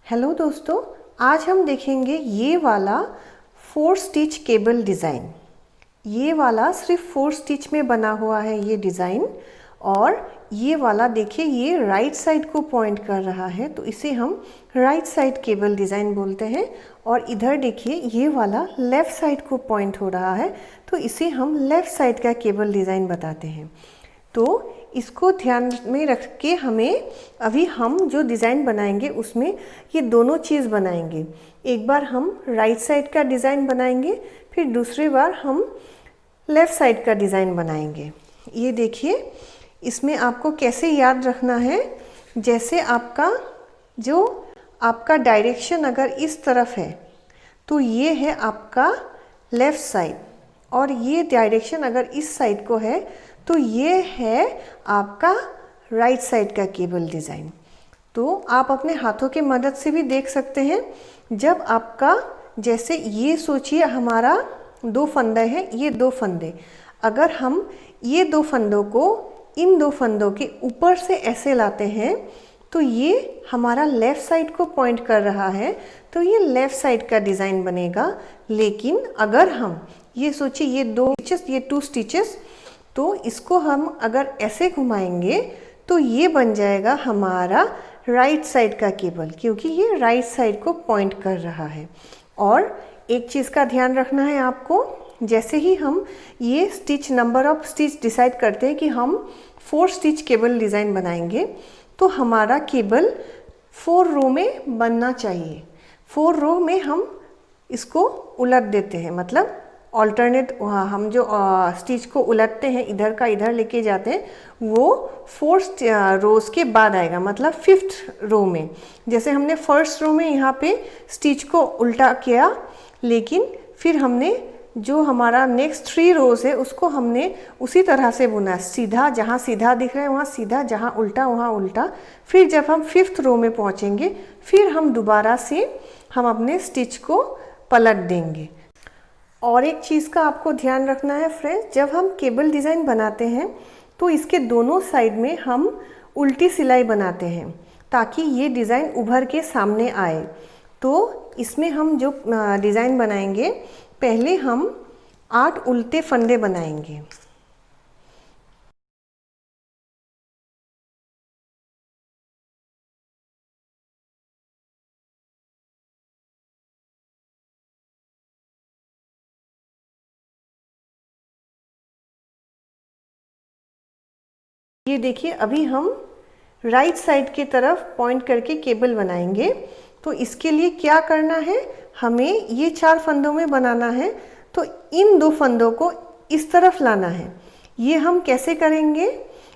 Hello दोस्तों, आज हम देखेंगे ये वाला 4 स्टिच केबल डिज़ाइन। ये वाला सिर्फ 4 स्टिच में बना हुआ है ये डिज़ाइन। और ये वाला देखिए, ये राइट साइड को पॉइंट कर रहा है, तो इसे हम राइट साइड केबल डिज़ाइन बोलते हैं। और इधर देखिए, ये वाला लेफ़्ट साइड को पॉइंट हो रहा है, तो इसे हम लेफ़्ट साइड का केबल डिज़ाइन बताते हैं। तो इसको ध्यान में रख के हमें अभी हम जो डिज़ाइन बनाएंगे उसमें ये दोनों चीज़ बनाएंगे। एक बार हम राइट साइड का डिज़ाइन बनाएंगे, फिर दूसरी बार हम लेफ़्ट साइड का डिज़ाइन बनाएंगे। ये देखिए, इसमें आपको कैसे याद रखना है, जैसे आपका डायरेक्शन अगर इस तरफ है तो ये है आपका लेफ़्ट साइड, और ये डायरेक्शन अगर इस साइड को है तो ये है आपका राइट साइड का केबल डिज़ाइन। तो आप अपने हाथों की मदद से भी देख सकते हैं। जब आपका, जैसे ये सोचिए हमारा 2 फंदे हैं, ये 2 फंदे, अगर हम ये 2 फंदों को इन 2 फंदों के ऊपर से ऐसे लाते हैं तो ये हमारा लेफ़्ट साइड को पॉइंट कर रहा है, तो ये लेफ़्ट साइड का डिज़ाइन बनेगा। लेकिन अगर हम ये सोचिए, ये 2 स्टिचेस, तो इसको हम अगर ऐसे घुमाएंगे तो ये बन जाएगा हमारा राइट साइड का केबल, क्योंकि ये राइट साइड को पॉइंट कर रहा है। और एक चीज़ का ध्यान रखना है आपको, जैसे ही हम ये stitch number of stitch decide करते हैं कि हम 4 स्टिच केबल डिज़ाइन बनाएंगे, तो हमारा केबल 4 रो में बनना चाहिए। 4 रो में हम इसको उलट देते हैं, मतलब ऑल्टरनेट, हम जो स्टिच को उलटते हैं, इधर का इधर लेके जाते हैं, वो 4 रोज़ के बाद आएगा, मतलब 5th रो में। जैसे हमने फर्स्ट रो में यहाँ पे स्टिच को उल्टा किया, लेकिन फिर हमने जो हमारा नेक्स्ट 3 रोज़ है उसको हमने उसी तरह से बुना, सीधा, जहाँ सीधा दिख रहा है वहाँ सीधा, जहाँ उल्टा वहाँ उल्टा। फिर जब हम 5th रो में पहुँचेंगे, फिर हम दोबारा से हम अपने स्टिच को पलट देंगे। और एक चीज़ का आपको ध्यान रखना है फ्रेंड्स, जब हम केबल डिज़ाइन बनाते हैं तो इसके दोनों साइड में हम उल्टी सिलाई बनाते हैं, ताकि ये डिज़ाइन उभर के सामने आए। तो इसमें हम जो डिज़ाइन बनाएंगे, पहले हम 8 उल्टे फंदे बनाएंगे। ये देखिए, अभी हम राइट साइड की तरफ पॉइंट करके केबल बनाएंगे। तो इसके लिए क्या करना है, हमें ये 4 फंदों में बनाना है, तो इन 2 फंदों को इस तरफ लाना है। ये हम कैसे करेंगे,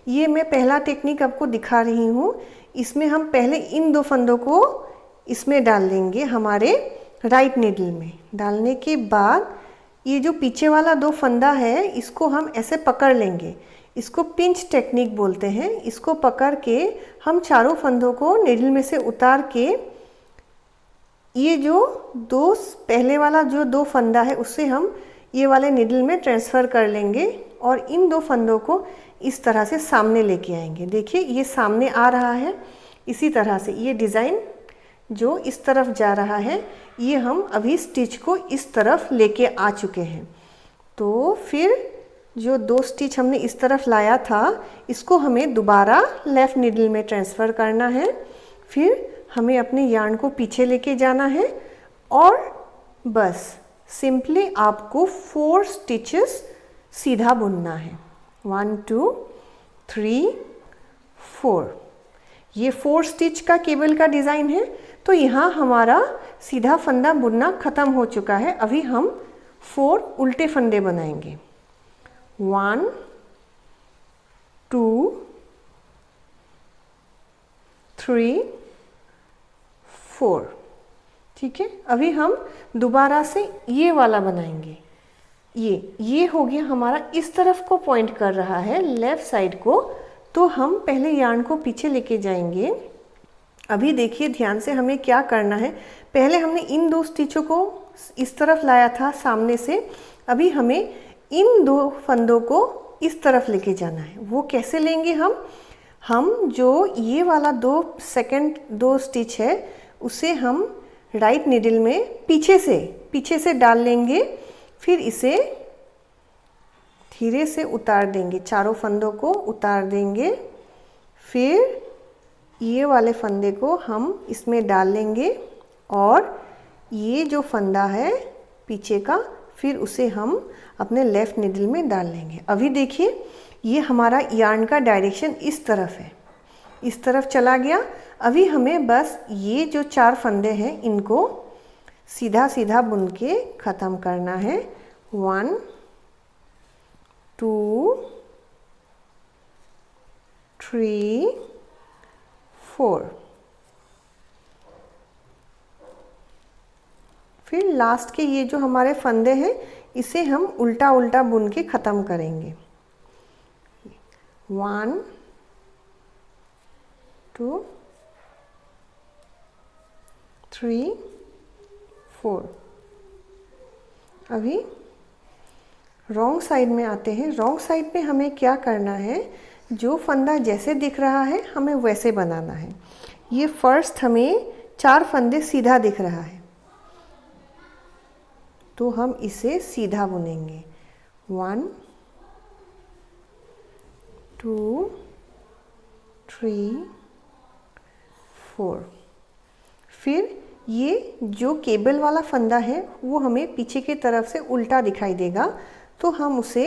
ये मैं पहला टेक्निक आपको दिखा रही हूँ। इसमें हम पहले इन 2 फंदों को इसमें डाल देंगे, हमारे राइट नीडल में। डालने के बाद ये जो पीछे वाला 2 फंदा है, इसको हम ऐसे पकड़ लेंगे, इसको पिंच टेक्निक बोलते हैं। इसको पकड़ के हम चारों फंदों को नीडल में से उतार के, ये जो पहले वाला जो 2 फंदा है उससे हम ये वाले नीडल में ट्रांसफ़र कर लेंगे, और इन 2 फंदों को इस तरह से सामने लेके आएंगे। देखिए, ये सामने आ रहा है। इसी तरह से ये डिज़ाइन जो इस तरफ जा रहा है, ये हम अभी स्टिच को इस तरफ लेके आ चुके हैं। तो फिर जो 2 स्टिच हमने इस तरफ लाया था, इसको हमें दोबारा लेफ़्ट नीडल में ट्रांसफ़र करना है। फिर हमें अपने यार्न को पीछे लेके जाना है, और बस सिंपली आपको 4 स्टिचेस सीधा बुनना है। 1 2 3 4। ये 4 स्टिच का केबल का डिज़ाइन है। तो यहाँ हमारा सीधा फंदा बुनना ख़त्म हो चुका है। अभी हम 4 उल्टे फंदे बनाएंगे। 1 2 3 4। ठीक है, अभी हम दोबारा से ये वाला बनाएंगे। ये हो गया हमारा, इस तरफ को पॉइंट कर रहा है, लेफ़्ट साइड को। तो हम पहले यार्न को पीछे लेके जाएंगे। अभी देखिए ध्यान से, हमें क्या करना है। पहले हमने इन 2 स्टिचों को इस तरफ लाया था सामने से। अभी हमें इन 2 फंदों को इस तरफ लेके जाना है। वो कैसे लेंगे हम जो ये वाला दो स्टिच है उसे हम राइट नीडल में पीछे से डाल लेंगे, फिर इसे धीरे से उतार देंगे, चारों फंदों को उतार देंगे, फिर ये वाले फंदे को हम इसमें डाल लेंगे और ये जो फंदा है पीछे का, फिर उसे हम अपने लेफ़्ट नीडल में डाल लेंगे। अभी देखिए ये हमारा यार्न का डायरेक्शन इस तरफ है, इस तरफ चला गया। अभी हमें बस ये जो 4 फंदे हैं इनको सीधा सीधा बुन के ख़त्म करना है। 1 2 3 4। फिर लास्ट के ये जो हमारे फंदे हैं इसे हम उल्टा उल्टा बुन के ख़त्म करेंगे। 1 2 3 4। अभी रॉन्ग साइड में आते हैं। रॉन्ग साइड में हमें क्या करना है, जो फंदा जैसे दिख रहा है हमें वैसे बनाना है। ये फर्स्ट हमें 4 फंदे सीधा दिख रहा है तो हम इसे सीधा बुनेंगे। 1 2 3 4। फिर ये जो केबल वाला फंदा है वो हमें पीछे की तरफ से उल्टा दिखाई देगा तो हम उसे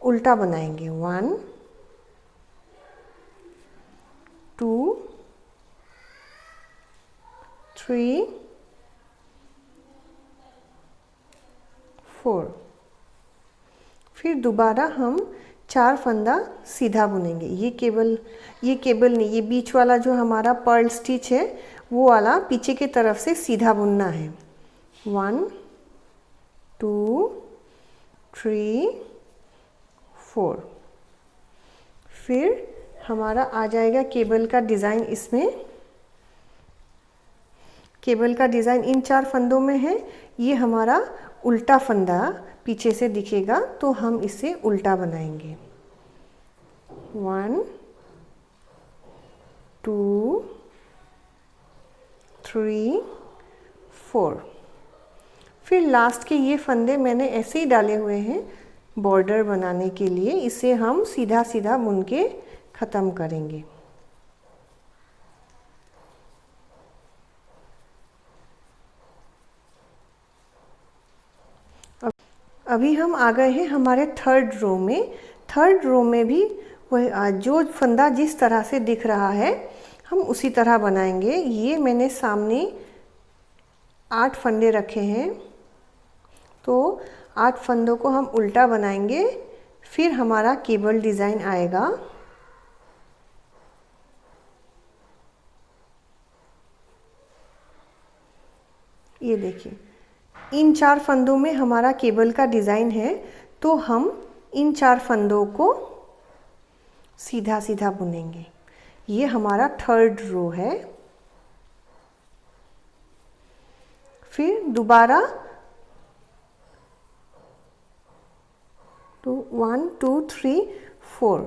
उल्टा बनाएंगे। 1 2 3 4। फिर दोबारा हम 4 फंदा सीधा बुनेंगे। ये केबल नहीं, ये बीच वाला जो हमारा पर्ल स्टिच है वो वाला पीछे की तरफ से सीधा बुनना है। 1 2 3 4। फिर हमारा आ जाएगा केबल का डिज़ाइन। इसमें केबल का डिज़ाइन इन 4 फंदों में है। ये हमारा उल्टा फंदा पीछे से दिखेगा तो हम इसे उल्टा बनाएंगे। 1 2 3 4। फिर लास्ट के ये फंदे मैंने ऐसे ही डाले हुए हैं बॉर्डर बनाने के लिए। इसे हम सीधा सीधा बुन के ख़त्म करेंगे। अभी हम आ गए हैं हमारे थर्ड रो में। थर्ड रो में भी वह जो फंदा जिस तरह से दिख रहा है हम उसी तरह बनाएंगे। ये मैंने सामने 8 फंदे रखे हैं तो 8 फंदों को हम उल्टा बनाएंगे। फिर हमारा केबल डिज़ाइन आएगा। ये देखिए इन 4 फंदों में हमारा केबल का डिज़ाइन है तो हम इन 4 फंदों को सीधा सीधा बुनेंगे। ये हमारा थर्ड रो है। फिर दोबारा 1 2 3 4।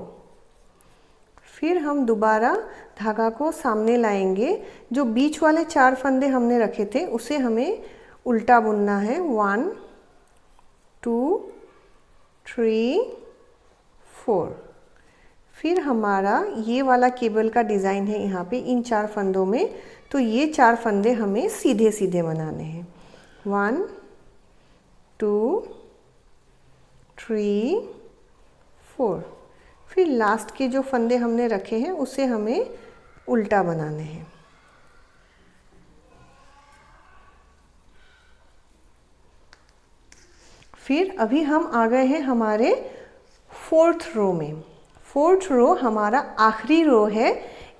फिर हम दोबारा धागा को सामने लाएंगे। जो बीच वाले 4 फंदे हमने रखे थे उसे हमें उल्टा बुनना है। 1 2 3 4। फिर हमारा ये वाला केबल का डिज़ाइन है यहाँ पे इन 4 फंदों में तो ये 4 फंदे हमें सीधे सीधे बनाने हैं। 1 2 3 4। फिर लास्ट के जो फंदे हमने रखे हैं उसे हमें उल्टा बनाने हैं। फिर अभी हम आ गए हैं हमारे 4th रो में। 4th रो हमारा आखिरी रो है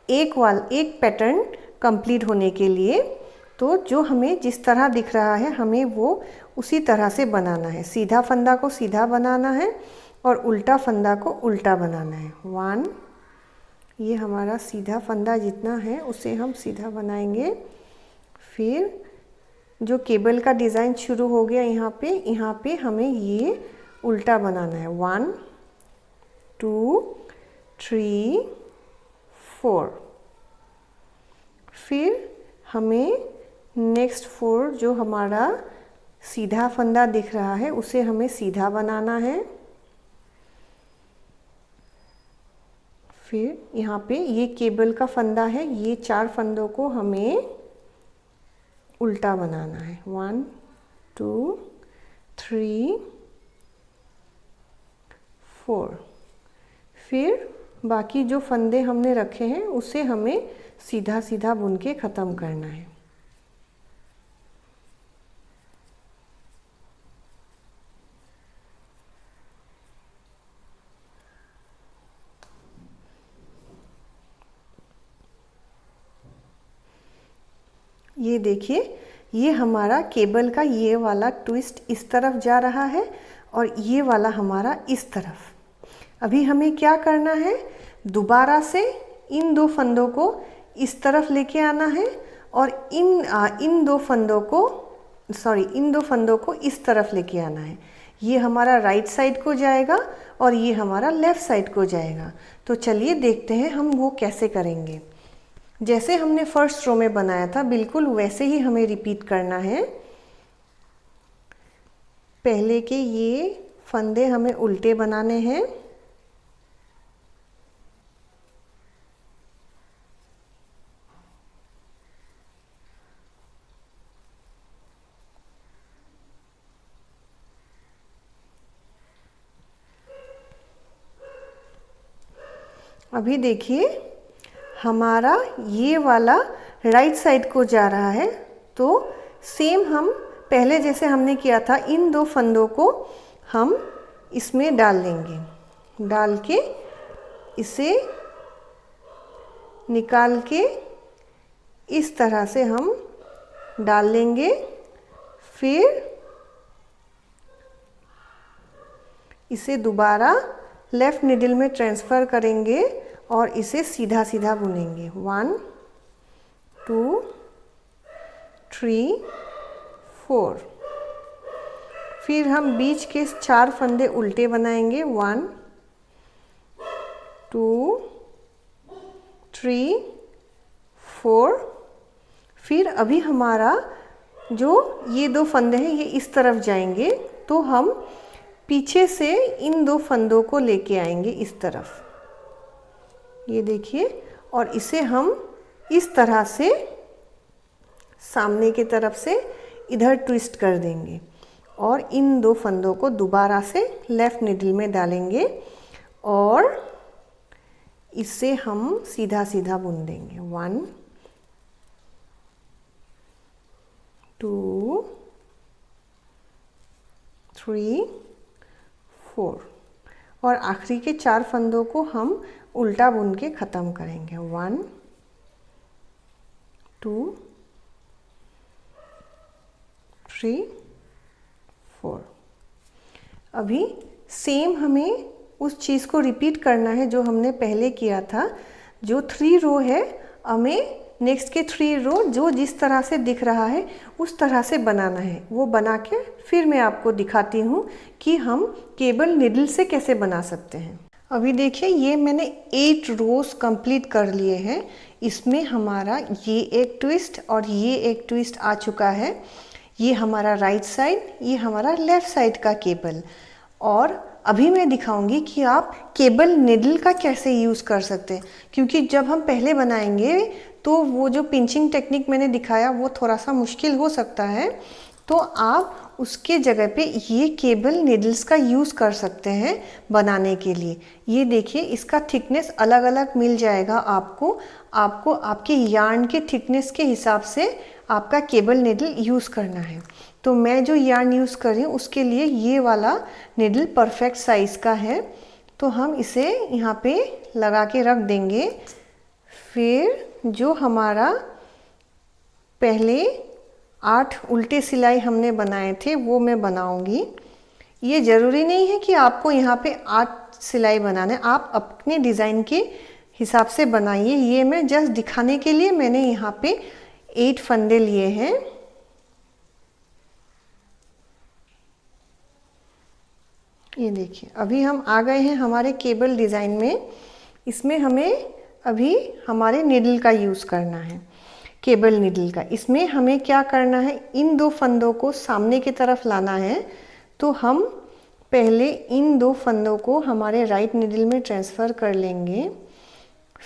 एक पैटर्न कंप्लीट होने के लिए। तो जो हमें जिस तरह दिख रहा है हमें वो उसी तरह से बनाना है। सीधा फंदा को सीधा बनाना है और उल्टा फंदा को उल्टा बनाना है। 1 ये हमारा सीधा फंदा जितना है उसे हम सीधा बनाएंगे। फिर जो केबल का डिज़ाइन शुरू हो गया यहाँ पे हमें ये उल्टा बनाना है। 1 2 3 4। फिर हमें नेक्स्ट 4 जो हमारा सीधा फंदा दिख रहा है उसे हमें सीधा बनाना है। फिर यहाँ पे ये केबल का फंदा है, ये 4 फंदों को हमें उल्टा बनाना है। 1 2 3 4। फिर बाकी जो फंदे हमने रखे हैं उसे हमें सीधा सीधा बुन के ख़त्म करना है। ये देखिए, ये हमारा केबल का ये वाला ट्विस्ट इस तरफ जा रहा है और ये वाला हमारा इस तरफ। अभी हमें क्या करना है, दोबारा से इन 2 फंदों को इस तरफ लेके आना है और इन 2 फंदों को इस तरफ लेके आना है। ये हमारा राइट साइड को जाएगा और ये हमारा लेफ़्ट साइड को जाएगा। तो चलिए देखते हैं हम वो कैसे करेंगे। जैसे हमने फर्स्ट रो में बनाया था बिल्कुल वैसे ही हमें रिपीट करना है। पहले के ये फंदे हमें उल्टे बनाने हैं। अभी देखिए हमारा ये वाला राइट साइड को जा रहा है, तो सेम हम पहले जैसे हमने किया था इन 2 फंदों को हम इसमें डाल लेंगे। डाल के इसे निकाल के इस तरह से हम डाल लेंगे। फिर इसे दोबारा लेफ़्ट निडल में ट्रांसफ़र करेंगे और इसे सीधा सीधा बुनेंगे। 1 2 3 4। फिर हम बीच के 4 फंदे उल्टे बनाएंगे। 1 2 3 4। फिर अभी हमारा जो ये 2 फंदे हैं ये इस तरफ जाएंगे, तो हम पीछे से इन 2 फंदों को लेके आएंगे इस तरफ। ये देखिए, और इसे हम इस तरह से सामने की तरफ से इधर ट्विस्ट कर देंगे और इन 2 फंदों को दोबारा से लेफ़्ट निडल में डालेंगे और इसे हम सीधा सीधा बुन देंगे। 1 2 3 4। और आखिरी के 4 फंदों को हम उल्टा बुन के ख़त्म करेंगे। 1 2 3 4। अभी सेम हमें उस चीज़ को रिपीट करना है जो हमने पहले किया था। जो 3 रो है हमें नेक्स्ट के 3 रो जो जिस तरह से दिख रहा है उस तरह से बनाना है। वो बना के फिर मैं आपको दिखाती हूँ कि हम केबल निडल से कैसे बना सकते हैं। अभी देखिए ये मैंने 8 रोज कंप्लीट कर लिए हैं। इसमें हमारा ये एक ट्विस्ट और ये एक ट्विस्ट आ चुका है। ये हमारा राइट साइड, ये हमारा लेफ़्ट साइड का केबल। और अभी मैं दिखाऊंगी कि आप केबल निडल का कैसे यूज़ कर सकते हैं, क्योंकि जब हम पहले बनाएंगे तो वो जो पिंचिंग टेक्निक मैंने दिखाया वो थोड़ा सा मुश्किल हो सकता है, तो आप उसके जगह पे ये केबल निडल्स का यूज़ कर सकते हैं बनाने के लिए। ये देखिए इसका थिकनेस अलग अलग मिल जाएगा आपको आपके यार्न के थिकनेस के हिसाब से आपका केबल निडल यूज़ करना है। तो मैं जो यार्न यूज़ कर रही हूँ उसके लिए ये वाला निडल परफेक्ट साइज़ का है, तो हम इसे यहाँ पे लगा के रख देंगे। फिर जो हमारा पहले 8 उल्टे सिलाई हमने बनाए थे वो मैं बनाऊंगी। ये ज़रूरी नहीं है कि आपको यहाँ पे 8 सिलाई बनाना है, आप अपने डिज़ाइन के हिसाब से बनाइए। ये मैं जस्ट दिखाने के लिए मैंने यहाँ पे 8 फंदे लिए हैं। ये देखिए अभी हम आ गए हैं हमारे केबल डिज़ाइन में। इसमें हमें अभी हमारे निडल का यूज़ करना है, केबल निडल का। इसमें हमें क्या करना है, इन दो फंदों को सामने की तरफ लाना है। तो हम पहले इन दो फंदों को हमारे राइट निडल में ट्रांसफ़र कर लेंगे।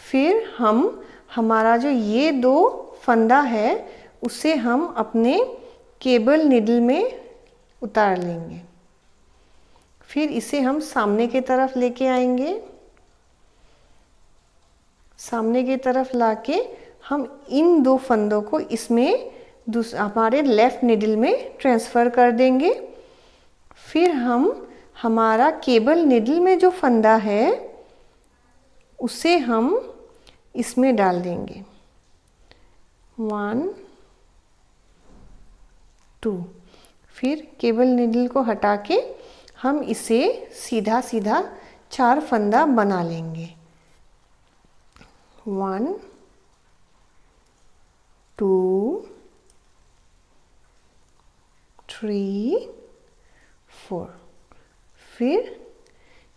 फिर हम हमारा जो ये दो फंदा है उसे हम अपने केबल निडल में उतार लेंगे। फिर इसे हम सामने की तरफ लेके आएंगे। सामने की तरफ लाके हम इन दो फंदों को इसमें हमारे लेफ़्ट निडल में ट्रांसफ़र कर देंगे। फिर हम हमारा केबल निडल में जो फंदा है उसे हम इसमें डाल देंगे। 1 2। फिर केबल निडल को हटा के हम इसे सीधा सीधा 4 फंदा बना लेंगे। 1 2 3 4। फिर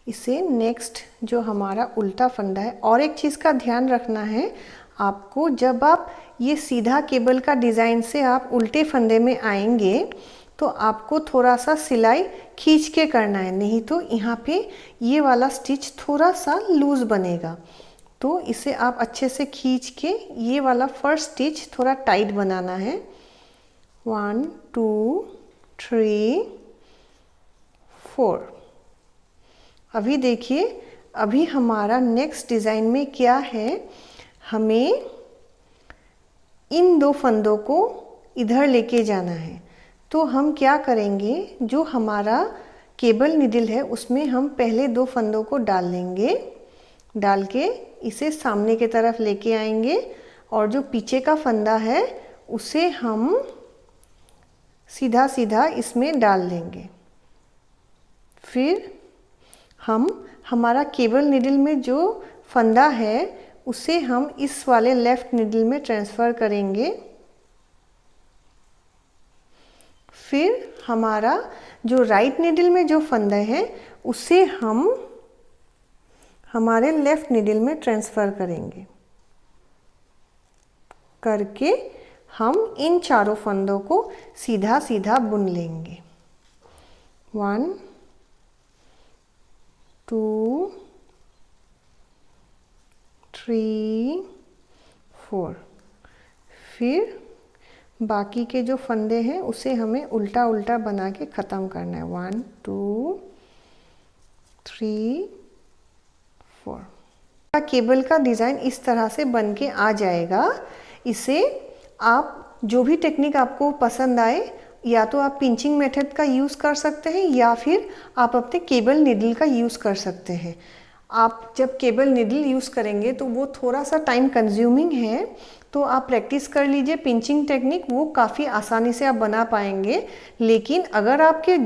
इसे नेक्स्ट जो हमारा उल्टा फंदा है, और एक चीज़ का ध्यान रखना है आपको, जब आप ये सीधा केबल का डिज़ाइन से आप उल्टे फंदे में आएंगे तो आपको थोड़ा सा सिलाई खींच के करना है, नहीं तो यहाँ पे ये वाला स्टिच थोड़ा सा लूज़ बनेगा। तो इसे आप अच्छे से खींच के ये वाला फर्स्ट स्टिच थोड़ा टाइट बनाना है। 1 2 3 4। अभी देखिए अभी हमारा नेक्स्ट डिज़ाइन में क्या है, हमें इन दो फंदों को इधर लेके जाना है। तो हम क्या करेंगे, जो हमारा केबल निडल है उसमें हम पहले दो फंदों को डाल लेंगे। डाल के इसे सामने की तरफ लेके आएंगे और जो पीछे का फंदा है उसे हम सीधा सीधा इसमें डाल देंगे। फिर हम हमारा केबल निडल में जो फंदा है उसे हम इस वाले लेफ़्ट निडल में ट्रांसफ़र करेंगे। फिर हमारा जो राइट निडल में जो फंदा है उसे हम हमारे लेफ़्ट निडल में ट्रांसफ़र करेंगे। करके हम इन चारों फंदों को सीधा सीधा बुन लेंगे। 1 2 3 4। फिर बाकी के जो फंदे हैं उसे हमें उल्टा उल्टा बना के ख़त्म करना है। 1 2 3 4। केबल का डिज़ाइन इस तरह से बन के आ जाएगा। इसे आप जो भी टेक्निक आपको पसंद आए, या तो आप पिंचिंग मेथड का यूज़ कर सकते हैं या फिर आप अपने केबल निडल का यूज़ कर सकते हैं। आप जब केबल निडल यूज़ करेंगे तो वो थोड़ा सा टाइम कंज्यूमिंग है, तो आप प्रैक्टिस कर लीजिए पिंचिंग टेक्निक, वो काफ़ी आसानी से आप बना पाएंगे। लेकिन अगर आपके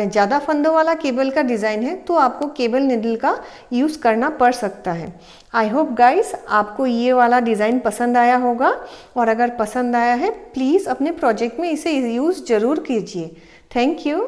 ज़्यादा फंदों वाला केबल का डिज़ाइन है तो आपको केबल निडल का यूज़ करना पड़ सकता है। आई होप गाइस आपको ये वाला डिज़ाइन पसंद आया होगा, और अगर पसंद आया है प्लीज़ अपने प्रोजेक्ट में इसे यूज़ ज़रूर कीजिए। Thank you.